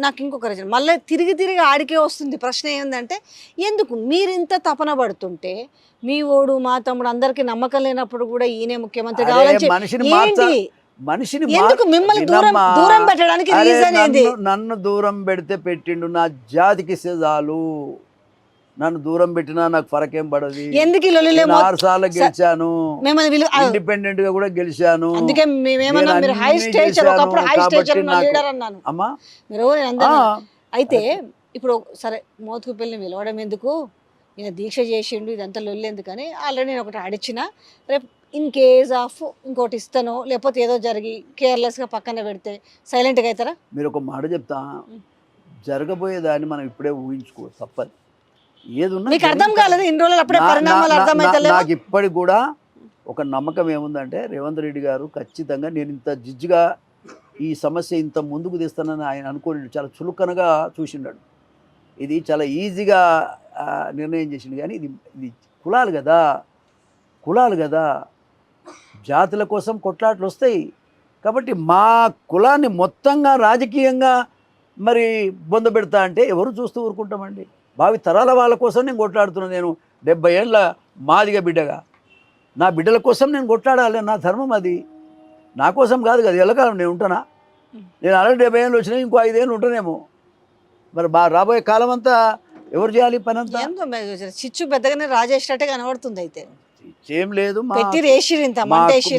నాకు ఇంకొక రీజన్ మళ్ళీ తిరిగి తిరిగి ఆడికే వస్తుంది ప్రశ్న. ఏంటంటే ఎందుకు మీరు ఇంత తపన పడుతుంటే మీ ఓడు మా తమ్ముడు అందరికి నమ్మకం లేనప్పుడు కూడా ఈయనే ముఖ్యమంత్రి కావాలని ఏంటి మనిషిని ఎందుకు మిమ్మల్ని దూరం దూరం పెట్టడానికి రీజన్ ఏంది? నన్ను దూరం పెడితే పెట్టిండు, నా జాతికి చాలు. నన్ను దూరం పెట్టినా నాకు ఫరకేం పడదు. ఎందుకు 6 సార్లు గెలిచాను, ఇండిపెండెంట్ గా కూడా గెలిచాను. అందుకే మేమేమన్నా మీరు హై స్టేచర్ ఒకప్పుడు హై స్టేచర్ లీడర్ అన్నాను. అమ్మా మీరు అయితే ఇప్పుడు సరే మోత్కుపల్లిని పిలవడం ఎందుకు, ఈయన దీక్ష చేసిండు ఇదంతా లొల్లి ఎందుకని ఆల్రెడీ నేను ఒకటి అడిచిన. రేపు ఇన్ కేస్ ఆఫ్ ఇంకోటి ఇస్తానో లేకపోతే ఏదో జరిగి కేర్లెస్గా పక్కన పెడితే సైలెంట్గా అవుతారా? మీరు ఒక మాట చెప్తా, జరగబోయేదాన్ని మనం ఇప్పుడే ఊహించుకో, తప్పదు. ఏదున్నా మీకు అర్థం కాలేదు ఇన్ని రోజులు అప్పుడే పరిణామాలు అర్థమైతే నాకు ఇప్పటికి కూడా ఒక నమ్మకం ఏముందంటే రేవంత్ రెడ్డి గారు ఖచ్చితంగా నేను ఇంత జిజ్జుగా ఈ సమస్య ఇంత ముందుకు తీస్తానని ఆయన అనుకోని చాలా చులకనగా చూసిండాడు. ఇది చాలా ఈజీగా నిర్ణయం చేసిండు. కానీ ఇది కులాలు కదా, జాతుల కోసం కొట్లాట్లు వస్తాయి. కాబట్టి మా కులాన్ని మొత్తంగా రాజకీయంగా మరి బొందబెడతా అంటే ఎవరు చూస్తూ ఊరుకుంటామండి? భావి తరాల వాళ్ళ కోసం నేను కొట్లాడుతున్నాను. నేను 70 ఏళ్ళ మాదిగ బిడ్డగా నా బిడ్డల కోసం నేను కొట్లాడాలి, నా ధర్మం అది. నా కోసం కాదు కదా, ఎల్లకాలం నేను ఉంటానా? నేను ఆల్రెడీ 70 ఏళ్ళు వచ్చినా ఇంకో 5 ఏళ్ళు ఉంటానేమో. మరి రాబోయే కాలం అంతా ఎవరు చేయాలి పని అంతా? చిచ్చు పెద్దగానే రాజేసినట్టే కనబడుతుంది. అయితే ఏం లేదు, మా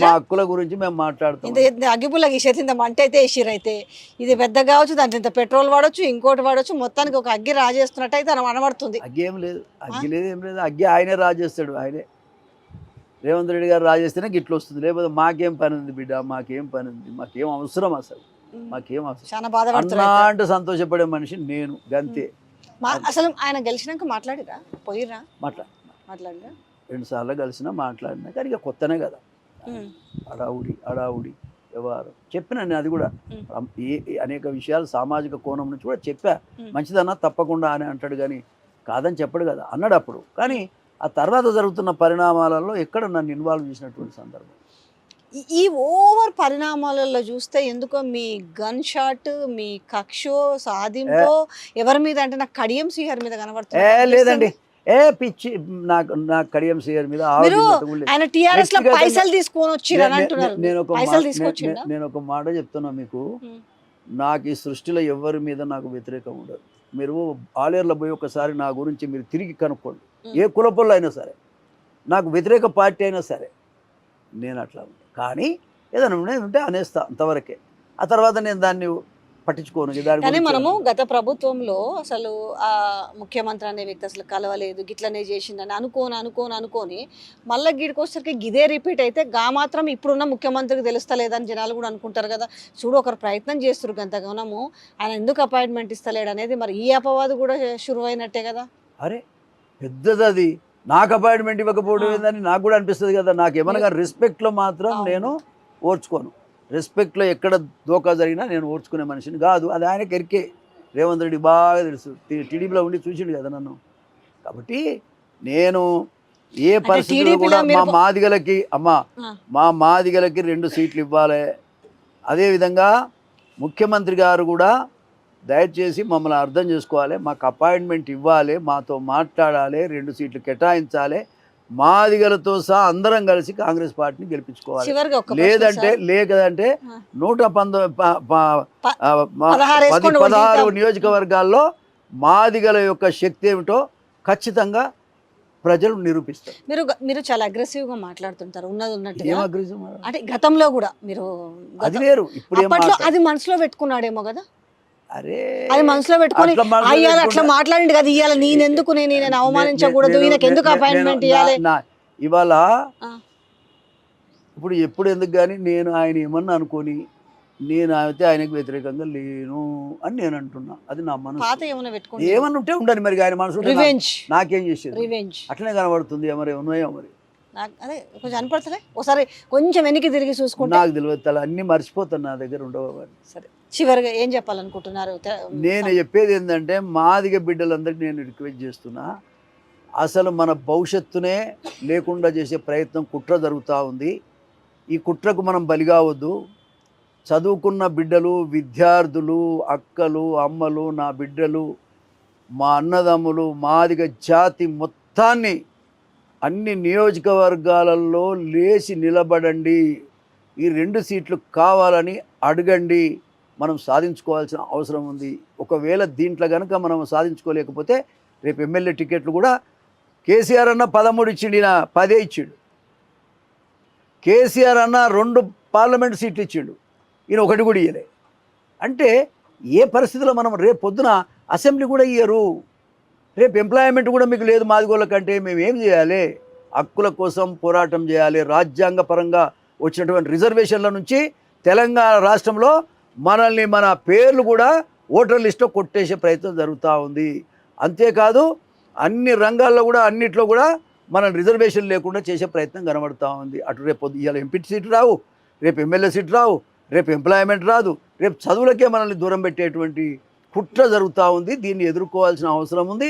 హక్కుల గురించి మేము మాట్లాడుతాం. అగ్గిపుల్ల గీసేది ఇంత మంట అయితే వేసిరు. అయితే ఇది పెద్ద కావచ్చు, దాంట్లో ఇంత పెట్రోల్ వాడచ్చు, ఇంకోటి వాడచ్చు, మొత్తానికి ఒక అగ్గి రాజేస్తున్నట్టు అయితే అనబడుతుంది. అగ్గి ఏం లేదు, అగ్గి ఆయనే రాజేస్తాడు. ఆయనే రేవంత్ రెడ్డి గారు రాజేస్తేనే గిట్లు వస్తుంది. లేకపోతే మాకేం పని ఉంది బిడ్డ, మాకేం పని ఉంది, మాకేం అవసరం, అసలు మాకేం అవసరం. చాలా బాధపడుతున్నా అంటే సంతోషపడే మనిషి నేను, గంతే. అసలు ఆయన గెలిచినాక మాట్లాడిరా, పోయిరా? మాట్లాడిరా 2 సార్లు కలిసినా మాట్లాడినా. కానీ ఇక కొత్తనే కదా, అడావుడి వ్యవహారం చెప్పిన నేను. అది కూడా అనేక విషయాలు సామాజిక కోణం నుంచి కూడా చెప్పా. మంచిదన్నా తప్పకుండా అని అంటాడు, కానీ కాదని చెప్పడు కదా, అన్నాడు అప్పుడు. కానీ ఆ తర్వాత జరుగుతున్న పరిణామాలలో ఎక్కడ నన్ను ఇన్వాల్వ్ చేసినటువంటి సందర్భం. ఈ ఓవర్ పరిణామాలలో చూస్తే ఎందుకో మీ గన్ షాట్, మీ కక్షో సాధింపో ఎవరి మీద అంటే నాకు కడియం శ్రీహరి మీద కనబడుతుంది. లేదండి, పిచ్చి, నాకు కడియం శ్రీహరి మీద పైసలు తీసుకొని వచ్చి నేను ఒక మాట చెప్తున్నా మీకు. నాకు ఈ సృష్టిలో ఎవరి మీద నాకు వ్యతిరేకం ఉండదు. మీరు ఆలేరులో పోయి ఒకసారి నా గురించి మీరు తిరిగి కనుక్కోండి. ఏ కులపొల్లు అయినా సరే, నాకు వ్యతిరేక పార్టీ అయినా సరే, నేను అట్లా ఉంటాను. కానీ ఏదైనా ఉంటే అనేస్తా, అంతవరకే. ఆ తర్వాత నేను దాన్ని పట్టించుకోను. కానీ మనము గత ప్రభుత్వంలో అసలు ఆ ముఖ్యమంత్రి అనే వ్యక్తి అసలు కలవలేదు, గిట్లనే చేసిందని అనుకోని మళ్ళీ గీడికొసరికి గిదే రిపీట్ అయితే మాత్రం ఇప్పుడున్న ముఖ్యమంత్రికి తెలుస్తలేదని జనాలు కూడా అనుకుంటారు కదా. చూడు ఒకరు ప్రయత్నం చేస్తారు గంతగానము, ఆయన ఎందుకు అపాయింట్మెంట్ ఇస్తలేడు అనేది మరి ఈ అపవాదు కూడా షురు అయినట్టే కదా. అరే పెద్దది అది, నాకు అపాయింట్మెంట్ ఇవ్వకపోవడం ఏందని నాకు కూడా అనిపిస్తుంది కదా. నాకు ఏమనగా రెస్పెక్ట్లో మాత్రం నేను ఓర్చుకోను. రెస్పెక్ట్లో ఎక్కడ దోకా జరిగినా నేను ఓర్చుకునే మనిషిని కాదు. అది ఆయనకి ఎరికే. రేవంత్ రెడ్డి బాగా తెలుసు, టీడీపీలో ఉండి చూసిండు కదా నన్ను. కాబట్టి నేను ఏ పరిస్థితుల్లో కూడా మా మాదిగలకి 2 సీట్లు ఇవ్వాలి. అదేవిధంగా ముఖ్యమంత్రి గారు కూడా దయచేసి మమ్మల్ని అర్థం చేసుకోవాలి, మాకు అపాయింట్మెంట్ ఇవ్వాలి, మాతో మాట్లాడాలి, 2 సీట్లు కేటాయించాలి, మాదిగలతో సహా అందరం కలిసి కాంగ్రెస్ పార్టీని గెలిపించుకోవాలి. లేదంటే 116 నియోజకవర్గాల్లో మాదిగల యొక్క శక్తి ఏమిటో ఖచ్చితంగా ప్రజలు నిరూపిస్తారు. మీరు చాలా అగ్రెసివ్ గా మాట్లాడుతుంటారు, ఉన్నది ఉన్నట్టు. అంటే గతంలో కూడా మీరు అది వేరు, ఇప్పుడు అది మనసులో పెట్టుకున్నాడేమో కదా. అరే అది మనసులో పెట్టుకొని అట్లా మాట్లాడింది కదా, ఇవాళ నేనెందుకు నేను అవమానించకూడదు, ఈయనకు ఎందుకు అపాయింట్మెంట్ ఇవ్వాలి ఇవాళ ఇప్పుడు ఎప్పుడు ఎందుకు. కానీ నేను ఆయన ఏమన్నా అనుకోని నేను అయితే ఆయనకు వ్యతిరేకంగా లేను అని నేను అంటున్నా. అది నా మనసు. ఏమన్నా ఉంటే ఉండని, మరి ఆయన మనసు నాకేం చేసేది అట్లనే కనబడుతుంది. మరి ఉన్నాయో మరి అదే కొంచెం అనిపడుతుంది. ఒకసారి కొంచెం వెనక్కి తిరిగి చూసుకుంటే నాకు తెలియదు, అన్ని మర్చిపోతాను, నా దగ్గర ఉండవు. సరే, చివరిగా ఏం చెప్పాలనుకుంటున్నారు? నేను చెప్పేది ఏంటంటే మాదిగ బిడ్డలందరికీ నేను రిక్వెస్ట్ చేస్తున్నా, అసలు మన భవిష్యత్తునే లేకుండా చేసే ప్రయత్నం కుట్ర జరుగుతూ ఉంది. ఈ కుట్రకు మనం బలి కావద్దు. చదువుకున్న బిడ్డలు, విద్యార్థులు, అక్కలు, అమ్మలు, నా బిడ్డలు, మా అన్నదమ్ములు, మాదిగ జాతి మొత్తాన్ని అన్ని నియోజకవర్గాలలో లేచి నిలబడండి, ఈ 2 సీట్లు కావాలని అడగండి. మనం సాధించుకోవాల్సిన అవసరం ఉంది. ఒకవేళ దీంట్లో కనుక మనం సాధించుకోలేకపోతే రేపు ఎమ్మెల్యే టికెట్లు కూడా కేసీఆర్ అన్న 13 ఇచ్చిండు, ఈయన 10 ఇచ్చిండు. కేసీఆర్ అన్న 2 పార్లమెంట్ సీట్లు ఇచ్చిండు, ఈయన 1 కూడా ఇయ్యలే. అంటే ఏ పరిస్థితిలో మనం రేపు పొద్దున అసెంబ్లీ కూడా ఇయ్యరు, రేపు ఎంప్లాయ్మెంట్ కూడా మీకు లేదు మాదిగోళ్ళ కంటే మేము ఏం చేయాలి? హక్కుల కోసం పోరాటం చేయాలి. రాజ్యాంగ పరంగా వచ్చినటువంటి రిజర్వేషన్ల నుంచి తెలంగాణ రాష్ట్రంలో మనల్ని మన పేర్లు కూడా ఓటర్ లిస్ట్లో కొట్టేసే ప్రయత్నం జరుగుతూ ఉంది. అంతేకాదు అన్ని రంగాల్లో కూడా అన్నిట్లో కూడా మనం రిజర్వేషన్ లేకుండా చేసే ప్రయత్నం కనబడుతూ ఉంది. అటు రేపు ఇవాళ ఎంపీ సీట్లు రావు, రేపు ఎమ్మెల్యే సీట్లు రావు, రేపు ఎంప్లాయ్మెంట్ రాదు, రేపు చదువులకే మనల్ని దూరం పెట్టేటువంటి కుట్ర జరుగుతూ ఉంది. దీన్ని ఎదుర్కోవాల్సిన అవసరం ఉంది.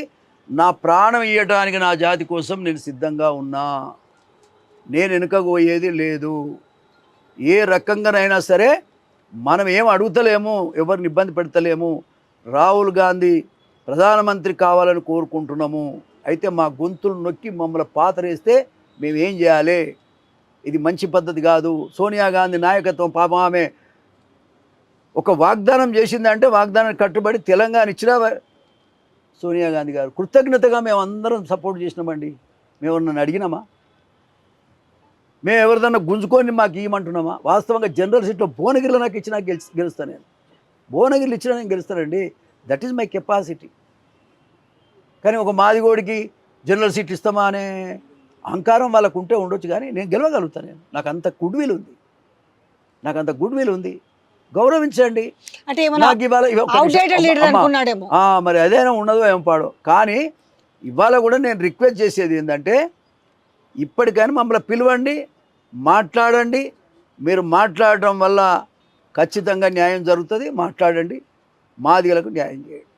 నా ప్రాణం ఇవ్వడానికి నా జాతి కోసం నేను సిద్ధంగా ఉన్నా. నేను వెనుకపోయేది లేదు. ఏ రకంగానైనా సరే మనం ఏం అడుగుతలేము, ఎవరిని ఇబ్బంది పెడతలేము. రాహుల్ గాంధీ ప్రధానమంత్రి కావాలని కోరుకుంటున్నాము. అయితే మా గొంతులు నొక్కి మమ్మల్ని పాతరేస్తే మేము ఏం చేయాలి? ఇది మంచి పద్ధతి కాదు. సోనియా గాంధీ నాయకత్వం, పాపం ఆమె ఒక వాగ్దానం చేసిందంటే వాగ్దానాన్ని కట్టుబడి తెలంగాణ ఇచ్చినా సోనియా గాంధీ గారు కృతజ్ఞతగా మేము అందరం సపోర్ట్ చేసినామండి. మేము నన్ను అడిగినామా? మేము ఎవరిదన్నా గుంజుకొని మాకు ఇవ్వమంటున్నామా? వాస్తవంగా జనరల్ సీట్లో భువనగిరిలో నాకు ఇచ్చినా గెలుస్తాను. నేను భువనగిరిలో ఇచ్చినా నేను గెలుస్తానండి. That is my capacity. కానీ ఒక మాదిగోడికి జనరల్ సీట్ ఇస్తామా అనే అహంకారం వాళ్ళకు ఉంటే ఉండొచ్చు, కానీ నేను గెలవగలుగుతాను. నేను నాకు అంత గుడ్ విల్ ఉంది. గౌరవించండి. అంటే మరి అదేనా ఉన్నదో ఏం పాడో. కానీ ఇవాళ కూడా నేను రిక్వెస్ట్ చేసేది ఏంటంటే, ఇప్పటికైనా మమ్మల్ని పిలవండి, మాట్లాడండి. మీరు మాట్లాడటం వల్ల ఖచ్చితంగా న్యాయం జరుగుతుంది. మాట్లాడండి, మాదిగలకు న్యాయం చేయండి.